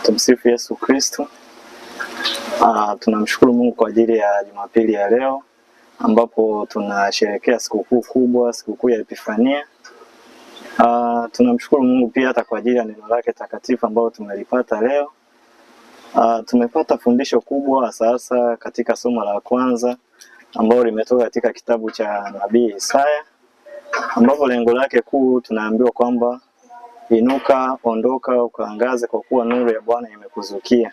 Tumsifu Yesu Kristo. Tunamshukuru Mungu kwa ajili ya Jumapili ya leo ambapo tunasherehekea sikukuu kubwa, sikukuu ya Epifania. Tunamshukuru Mungu pia hata kwa ajili ya neno lake takatifu ambalo tumelipata leo. Tumepata fundisho kubwa sasa katika somo la kwanza ambalo limetoka katika kitabu cha Nabii Isaya, ambapo lengo lake kuu tunaambiwa kwamba inuka, ondoka, ukaangaze kwa kuwa nuru ya Bwana imekuzukia.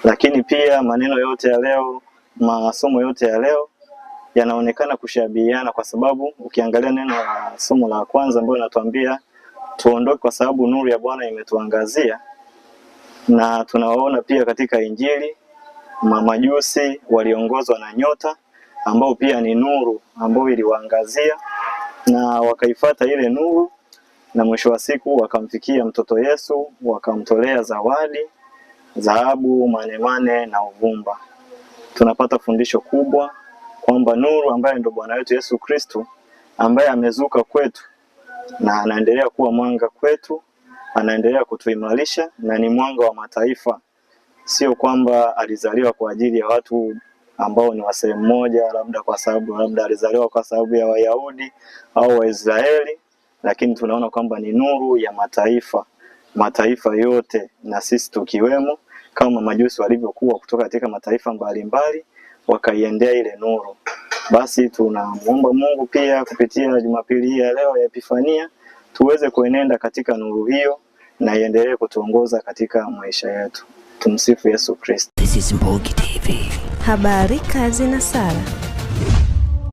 Lakini pia maneno yote ya leo, masomo yote ya leo yanaonekana kushabihiana, kwa sababu ukiangalia neno la somo la kwanza ambalo linatuambia tuondoke kwa sababu nuru ya Bwana imetuangazia, na tunawaona pia katika Injili mamajusi waliongozwa na nyota ambao pia ni nuru ambao iliwaangazia na wakaifuata ile nuru, na mwisho wa siku wakamfikia mtoto Yesu, wakamtolea zawadi, dhahabu, manemane na uvumba. Tunapata fundisho kubwa kwamba nuru ambaye ndio Bwana wetu Yesu Kristo, ambaye amezuka kwetu na anaendelea kuwa mwanga kwetu, anaendelea kutuimarisha na ni mwanga wa mataifa. Sio kwamba alizaliwa kwa ajili ya watu ambao ni wa sehemu moja, labda alizaliwa kwa sababu ya Wayahudi au Waisraeli, lakini tunaona kwamba ni nuru ya mataifa yote, na sisi tukiwemo, kama majusi walivyokuwa kutoka katika mataifa mbalimbali wakaiendea ile nuru. Basi tunamuomba Mungu pia kupitia Jumapili hii ya leo ya Epifania tuweze kuenenda katika nuru hiyo na iendelee kutuongoza katika maisha yetu. Tumsifu Yesu Kristo. This is Mbogi TV. Habari, kazi na sala.